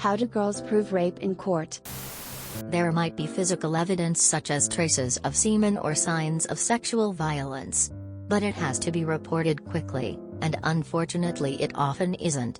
How do girls prove rape in court? There might be physical evidence such as traces of semen or signs of sexual violence. But it has to be reported quickly, and unfortunately it often isn't.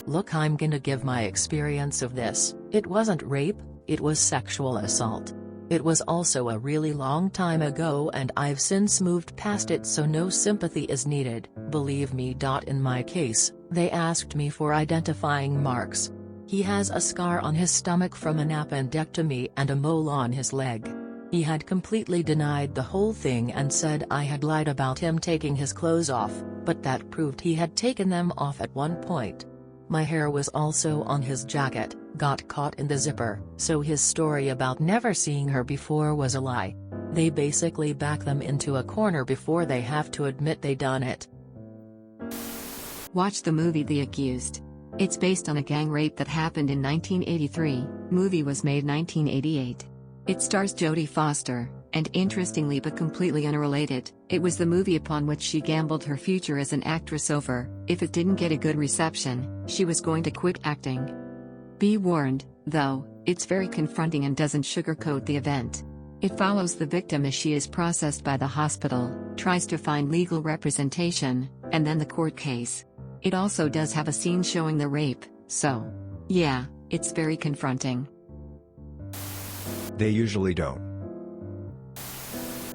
Look, I'm gonna give my experience of this. It wasn't rape, it was sexual assault. It was also a really long time ago and I've since moved past it, so no sympathy is needed, believe me. In my case, they asked me for identifying marks. He has a scar on his stomach from an appendectomy and a mole on his leg. He had completely denied the whole thing and said I had lied about him taking his clothes off, but that proved he had taken them off at one point. My hair was also on his jacket, got caught in the zipper, so his story about never seeing her before was a lie. They basically back them into a corner before they have to admit they done it. Watch the movie The Accused. It's based on a gang rape that happened in 1983, movie was made 1988. It stars Jodie Foster, and interestingly but completely unrelated, it was the movie upon which she gambled her future as an actress over. If it didn't get a good reception, she was going to quit acting. Be warned, though, it's very confronting and doesn't sugarcoat the event. It follows the victim as she is processed by the hospital, tries to find legal representation, and then the court case. It also does have a scene showing the rape, so yeah, it's very confronting. They usually don't.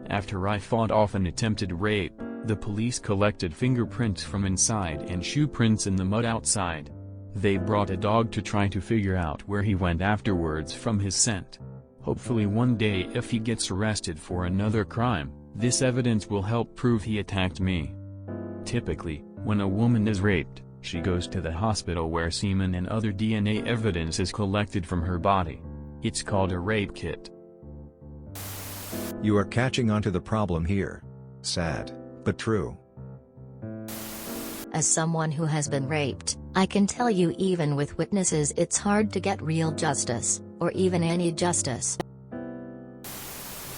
After I fought off an attempted rape, the police collected fingerprints from inside and shoe prints in the mud outside. They brought a dog to try to figure out where he went afterwards from his scent. Hopefully one day, if he gets arrested for another crime, this evidence will help prove he attacked me. Typically, when a woman is raped, she goes to the hospital where semen and other DNA evidence is collected from her body. It's called a rape kit. You are catching on to the problem here. Sad, but true. As someone who has been raped, I can tell you even with witnesses it's hard to get real justice, or even any justice.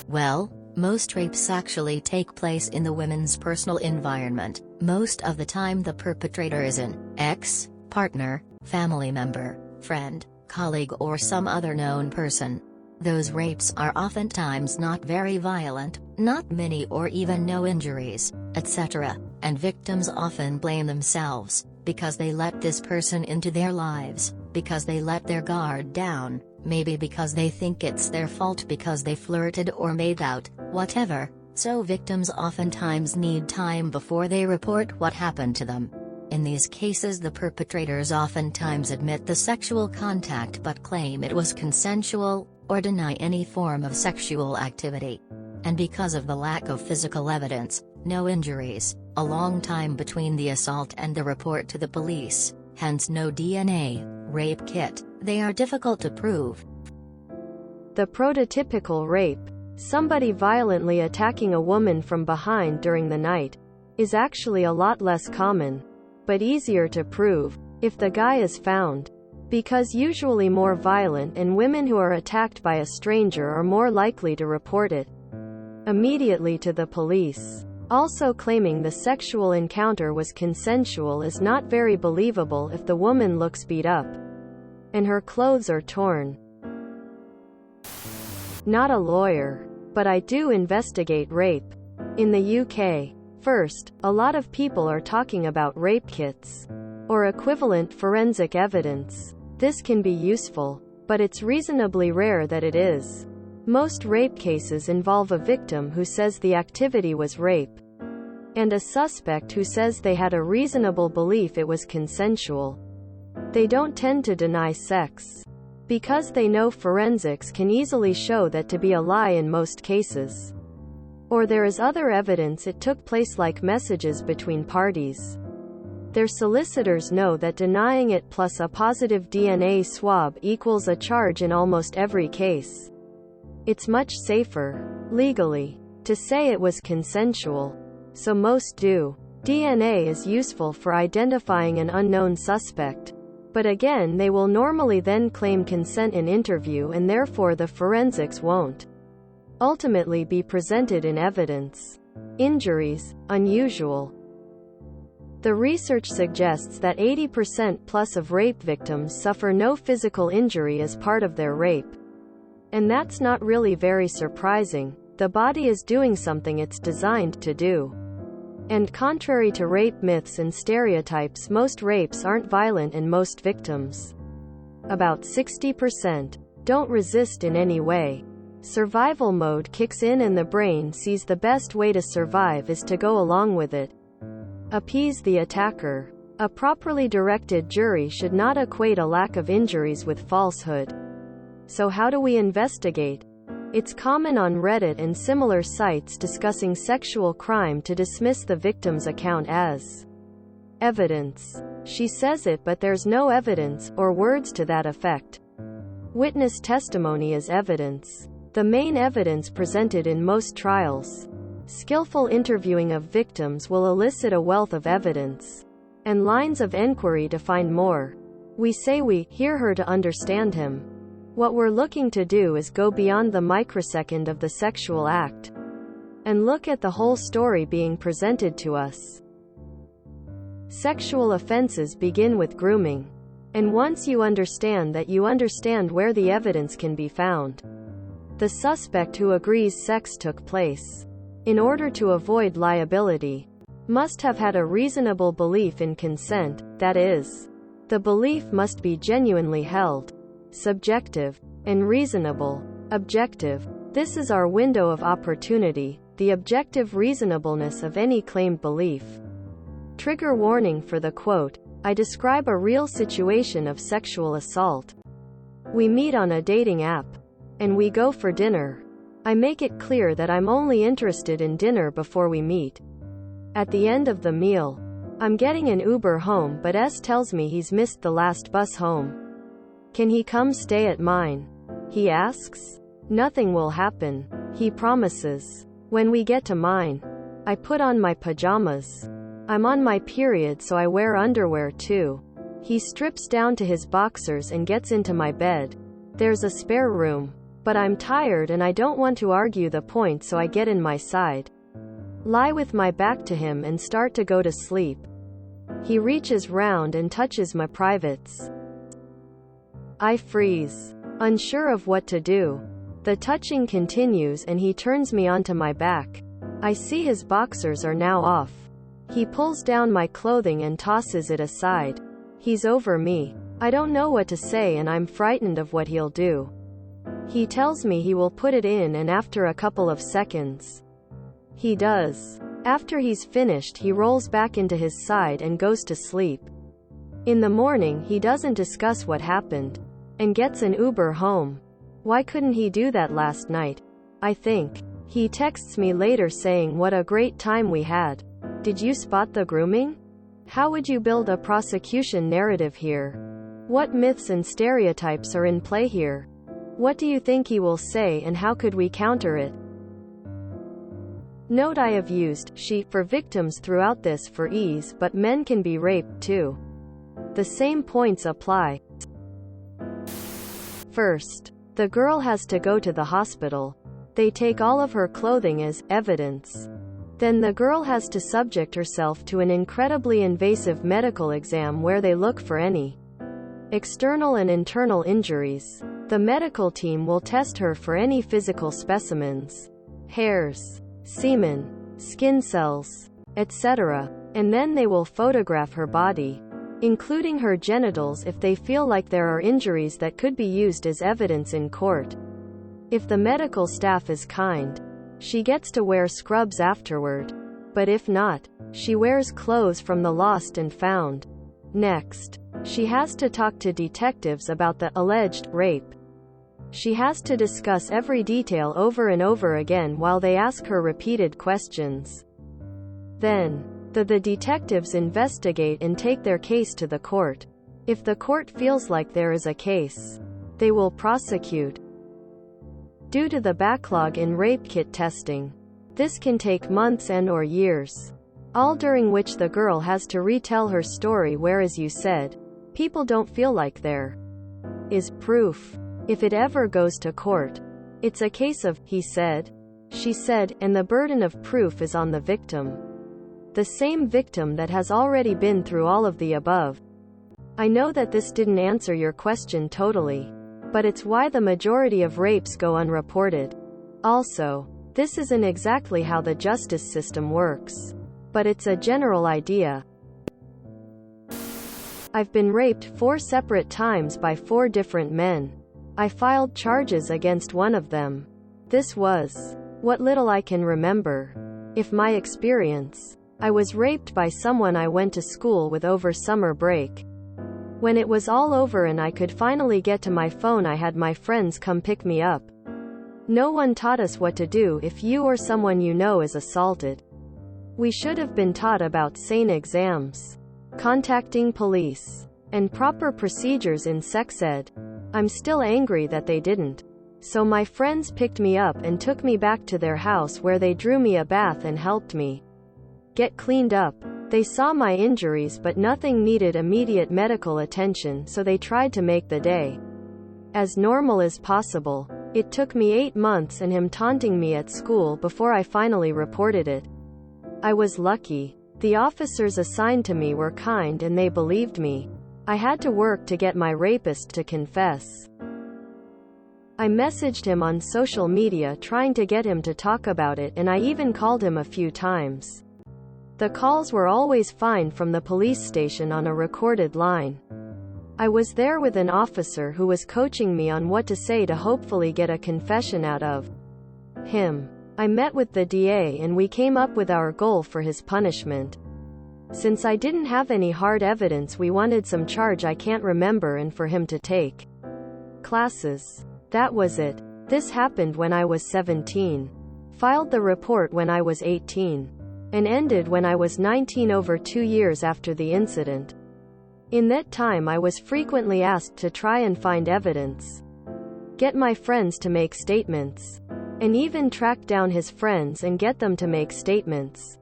Well, most rapes actually take place in the woman's personal environment. Most of the time the perpetrator is an ex, partner, family member, friend, colleague or some other known person. Those rapes are oftentimes not very violent, not many or even no injuries, etc., and victims often blame themselves, because they let this person into their lives, because they let their guard down, maybe because they think it's their fault because they flirted or made out, whatever, so victims oftentimes need time before they report what happened to them. In these cases the perpetrators oftentimes admit the sexual contact but claim it was consensual, or deny any form of sexual activity. And because of the lack of physical evidence, no injuries, a long time between the assault and the report to the police, hence no DNA, rape kit, they are difficult to prove. The prototypical rape, somebody violently attacking a woman from behind during the night, is actually a lot less common, but easier to prove, if the guy is found. Because usually more violent and women who are attacked by a stranger are more likely to report it immediately to the police. Also, claiming the sexual encounter was consensual is not very believable if the woman looks beat up and her clothes are torn. Not a lawyer, but I do investigate rape in the UK. First, a lot of people are talking about rape kits or equivalent forensic evidence. This can be useful, but it's reasonably rare that it is. Most rape cases involve a victim who says the activity was rape, and a suspect who says they had a reasonable belief it was consensual. They don't tend to deny sex, because they know forensics can easily show that to be a lie in most cases. Or there is other evidence it took place, like messages between parties. Their solicitors know that denying it plus a positive DNA swab equals a charge in almost every case. It's much safer, legally, to say it was consensual. So most do. DNA is useful for identifying an unknown suspect. But again, they will normally then claim consent in interview, and therefore the forensics won't ultimately be presented in evidence. Injuries, unusual. The research suggests that 80% plus of rape victims suffer no physical injury as part of their rape. And that's not really very surprising. The body is doing something it's designed to do. And contrary to rape myths and stereotypes, most rapes aren't violent and most victims, about 60%, don't resist in any way. Survival mode kicks in and the brain sees the best way to survive is to go along with it. Appease the attacker. A properly directed jury should not equate a lack of injuries with falsehood. So how do we investigate? It's common on Reddit and similar sites discussing sexual crime to dismiss the victim's account as evidence. She says it, but there's no evidence, or words to that effect. Witness testimony is evidence. The main evidence presented in most trials. Skillful interviewing of victims will elicit a wealth of evidence and lines of enquiry to find more. We say we hear her to understand him. What we're looking to do is go beyond the microsecond of the sexual act and look at the whole story being presented to us. Sexual offenses begin with grooming. And once you understand that, you understand where the evidence can be found. The suspect who agrees sex took place, in order to avoid liability, must have had a reasonable belief in consent, that is, the belief must be genuinely held. Subjective and reasonable. Objective. This is our window of opportunity, the objective reasonableness of any claimed belief. Trigger warning for the quote. I describe a real situation of sexual assault. We meet on a dating app. And we go for dinner. I make it clear that I'm only interested in dinner before we meet. At the end of the meal, I'm getting an Uber home, but S tells me he's missed the last bus home. Can he come stay at mine? He asks. Nothing will happen, he promises. When we get to mine, I put on my pajamas. I'm on my period, so I wear underwear too. He strips down to his boxers and gets into my bed. There's a spare room. But I'm tired and I don't want to argue the point, so I get in my side, lie with my back to him and start to go to sleep. He reaches round and touches my privates. I freeze, unsure of what to do. The touching continues and he turns me onto my back. I see his boxers are now off. He pulls down my clothing and tosses it aside. He's over me. I don't know what to say and I'm frightened of what he'll do. He tells me he will put it in, and after a couple of seconds, he does. After he's finished, he rolls back into his side and goes to sleep. In the morning, he doesn't discuss what happened and gets an Uber home. Why couldn't he do that last night? I think. He texts me later saying what a great time we had. Did you spot the grooming? How would you build a prosecution narrative here? What myths and stereotypes are in play here? What do you think he will say and how could we counter it? Note: I have used she for victims throughout this for ease, but men can be raped too. The same points apply. First, the girl has to go to the hospital. They take all of her clothing as evidence. Then the girl has to subject herself to an incredibly invasive medical exam where they look for any external and internal injuries. The medical team will test her for any physical specimens, hairs, semen, skin cells, etc. And then they will photograph her body, including her genitals, if they feel like there are injuries that could be used as evidence in court. If the medical staff is kind, she gets to wear scrubs afterward. But if not, she wears clothes from the lost and found. Next, she has to talk to detectives about the alleged rape. She has to discuss every detail over and over again while they ask her repeated questions. Then, the detectives investigate and take their case to the court. If the court feels like there is a case, they will prosecute. Due to the backlog in rape kit testing, this can take months and/or years, all during which the girl has to retell her story, where, as you said, people don't feel like there is proof. If it ever goes to court, it's a case of he said, she said, and the burden of proof is on the victim. The same victim that has already been through all of the above. I know that this didn't answer your question totally, but it's why the majority of rapes go unreported. Also, this isn't exactly how the justice system works, but it's a general idea. I've been raped 4 separate times by 4 different men. I filed charges against one of them. This was what little I can remember. If my experience, I was raped by someone I went to school with over summer break. When it was all over and I could finally get to my phone, I had my friends come pick me up. No one taught us what to do if you or someone you know is assaulted. We should have been taught about sane exams, contacting police, and proper procedures in sex ed. I'm still angry that they didn't. So my friends picked me up and took me back to their house where they drew me a bath and helped me get cleaned up. They saw my injuries but nothing needed immediate medical attention, so they tried to make the day as normal as possible. It took me 8 months and him taunting me at school before I finally reported it. I was lucky. The officers assigned to me were kind and they believed me. I had to work to get my rapist to confess. I messaged him on social media trying to get him to talk about it, and I even called him a few times. The calls were always fine from the police station on a recorded line. I was there with an officer who was coaching me on what to say to hopefully get a confession out of him. I met with the DA and we came up with our goal for his punishment. Since I didn't have any hard evidence, we wanted some charge I can't remember and for him to take classes. That was it. This happened when I was 17. Filed the report when I was 18. And ended when I was 19, over 2 years after the incident. In that time I was frequently asked to try and find evidence, get my friends to make statements, and even track down his friends and get them to make statements.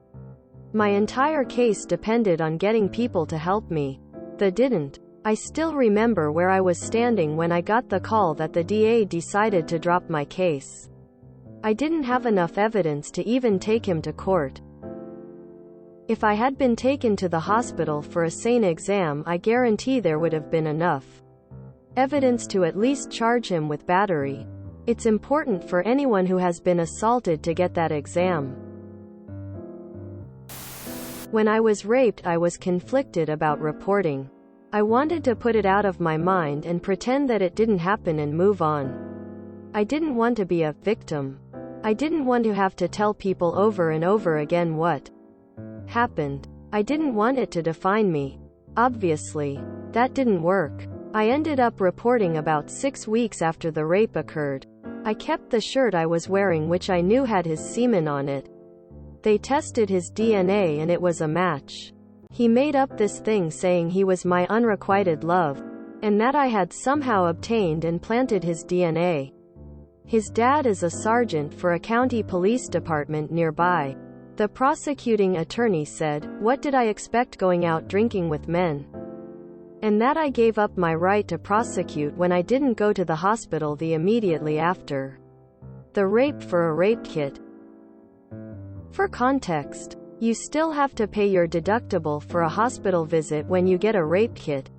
My entire case depended on getting people to help me. They didn't. I still remember where I was standing when I got the call that the DA decided to drop my case. I didn't have enough evidence to even take him to court. If I had been taken to the hospital for a sane exam, I guarantee there would have been enough evidence to at least charge him with battery. It's important for anyone who has been assaulted to get that exam. When I was raped, I was conflicted about reporting. I wanted to put it out of my mind and pretend that it didn't happen and move on. I didn't want to be a victim. I didn't want to have to tell people over and over again what happened. I didn't want it to define me. Obviously, that didn't work. I ended up reporting about 6 weeks after the rape occurred. I kept the shirt I was wearing, which I knew had his semen on it. They tested his DNA and it was a match. He made up this thing saying he was my unrequited love, and that I had somehow obtained and planted his DNA. His dad is a sergeant for a county police department nearby. The prosecuting attorney said, "What did I expect going out drinking with men? And that I gave up my right to prosecute when I didn't go to the hospital the immediately after the rape for a rape kit." For context, you still have to pay your deductible for a hospital visit when you get a rape kit.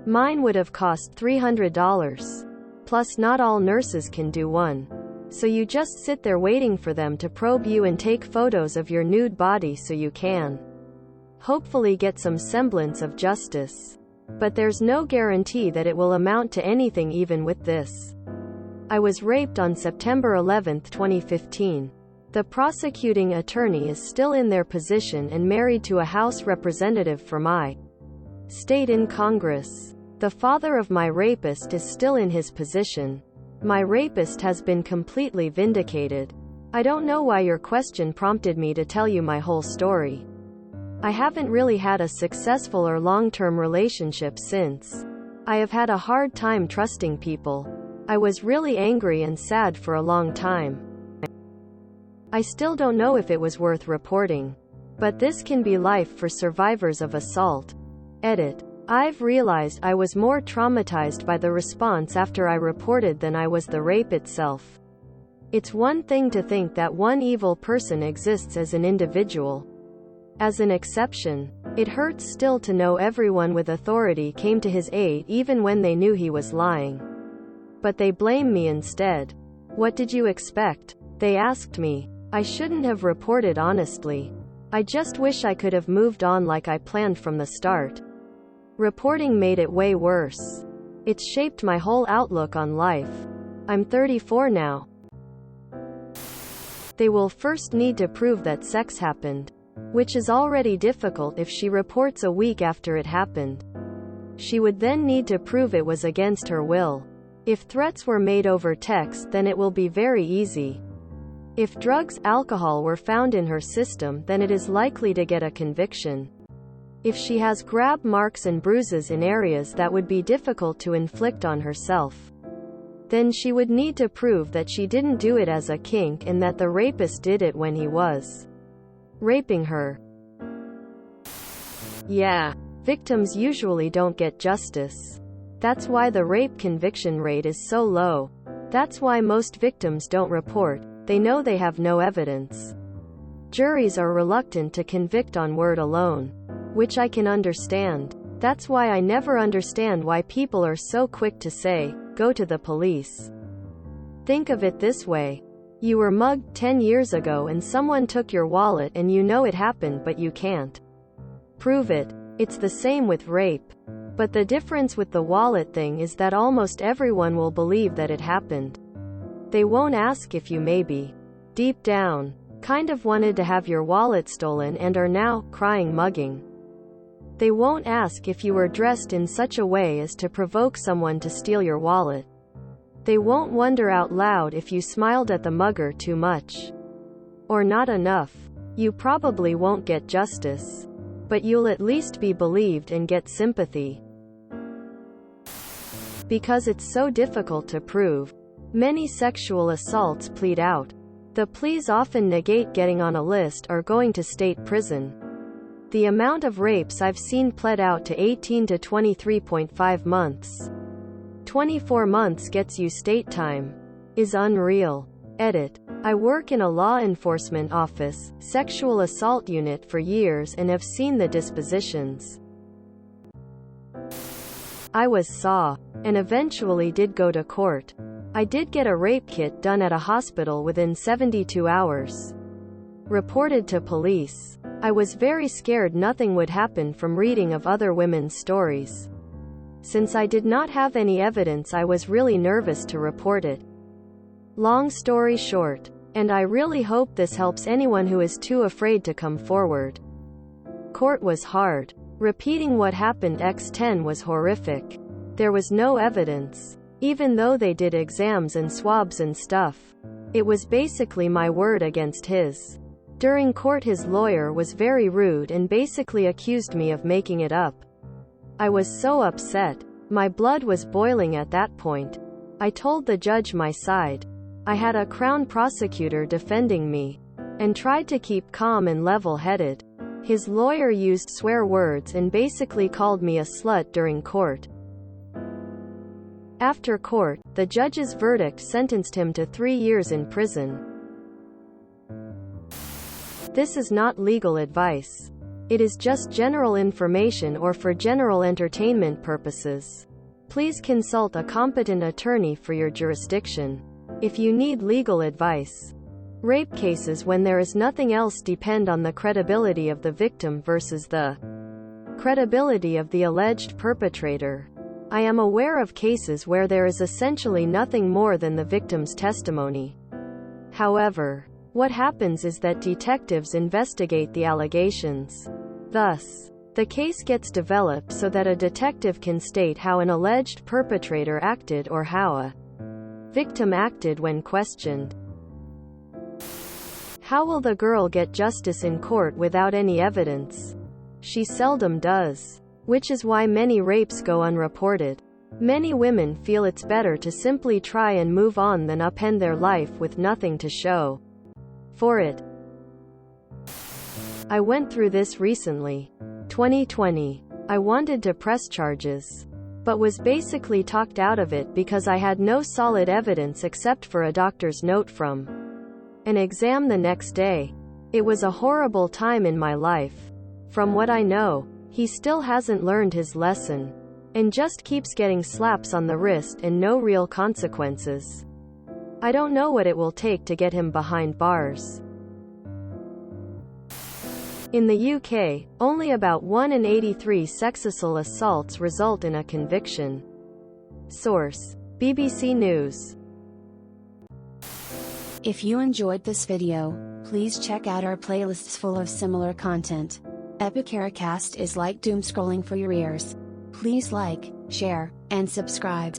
Mine would have cost $300. Plus, not all nurses can do one. So you just sit there waiting for them to probe you and take photos of your nude body so you can hopefully get some semblance of justice. But there's no guarantee that it will amount to anything even with this. I was raped on September 11, 2015. The prosecuting attorney is still in their position and married to a House representative for my state in Congress. The father of my rapist is still in his position. My rapist has been completely vindicated. I don't know why your question prompted me to tell you my whole story. I haven't really had a successful or long-term relationship since. I have had a hard time trusting people. I was really angry and sad for a long time. I still don't know if it was worth reporting. But this can be life for survivors of assault. Edit. I've realized I was more traumatized by the response after I reported than I was the rape itself. It's one thing to think that one evil person exists as an individual. As an exception, it hurts still to know everyone with authority came to his aid even when they knew he was lying. But they blame me instead. What did you expect? They asked me. I shouldn't have reported honestly. I just wish I could have moved on like I planned from the start. Reporting made it way worse. It's shaped my whole outlook on life. I'm 34 now. They will first need to prove that sex happened, which is already difficult if she reports a week after it happened. She would then need to prove it was against her will. If threats were made over text, then it will be very easy. If drugs, alcohol were found in her system, then it is likely to get a conviction. If she has grab marks and bruises in areas that would be difficult to inflict on herself, then she would need to prove that she didn't do it as a kink and that the rapist did it when he was raping her. Yeah, victims usually don't get justice. That's why the rape conviction rate is so low. That's why most victims don't report. They know they have no evidence. Juries are reluctant to convict on word alone, which I can understand. That's why I never understand why people are so quick to say, "Go to the police." Think of it this way. You were mugged 10 years ago and someone took your wallet and you know it happened but you can't prove it. It's the same with rape. But the difference with the wallet thing is that almost everyone will believe that it happened. They won't ask if you maybe, deep down, kind of wanted to have your wallet stolen and are now crying mugging. They won't ask if you were dressed in such a way as to provoke someone to steal your wallet. They won't wonder out loud if you smiled at the mugger too much or not enough. You probably won't get justice, but you'll at least be believed and get sympathy. Because it's so difficult to prove, many sexual assaults plead out. The pleas often negate getting on a list or going to state prison. The amount of rapes I've seen pled out to 18 to 23.5 months. 24 months gets you state time. Is unreal. Edit. I work in a law enforcement office, sexual assault unit for years and have seen the dispositions. I was saw, and eventually did go to court. I did get a rape kit done at a hospital within 72 hours. Reported to police. I was very scared nothing would happen from reading of other women's stories. Since I did not have any evidence, I was really nervous to report it. Long story short, and I really hope this helps anyone who is too afraid to come forward. Court was hard. Repeating what happened x10 was horrific. There was no evidence. Even though they did exams and swabs and stuff. It was basically my word against his. During court his lawyer was very rude and basically accused me of making it up. I was so upset. My blood was boiling at that point. I told the judge my side. I had a Crown prosecutor defending me, and tried to keep calm and level-headed. His lawyer used swear words and basically called me a slut during court. After court, the judge's verdict sentenced him to 3 years in prison. This is not legal advice. It is just general information or for general entertainment purposes. Please consult a competent attorney for your jurisdiction. If you need legal advice. Rape cases when there is nothing else depend on the credibility of the victim versus the credibility of the alleged perpetrator. I am aware of cases where there is essentially nothing more than the victim's testimony. However, what happens is that detectives investigate the allegations. Thus, the case gets developed so that a detective can state how an alleged perpetrator acted or how a victim acted when questioned. How will the girl get justice in court without any evidence? She seldom does. Which is why many rapes go unreported. Many women feel it's better to simply try and move on than upend their life with nothing to show for it. I went through this recently. 2020. I wanted to press charges, but was basically talked out of it because I had no solid evidence except for a doctor's note from an exam the next day. It was a horrible time in my life. From what I know, he still hasn't learned his lesson. And just keeps getting slaps on the wrist and no real consequences. I don't know what it will take to get him behind bars. In the UK, only about 1 in 83 sexual assaults result in a conviction. Source: BBC News. If you enjoyed this video, please check out our playlists full of similar content. TooAfraidToAsk is like doom scrolling for your ears. Please like, share, and subscribe.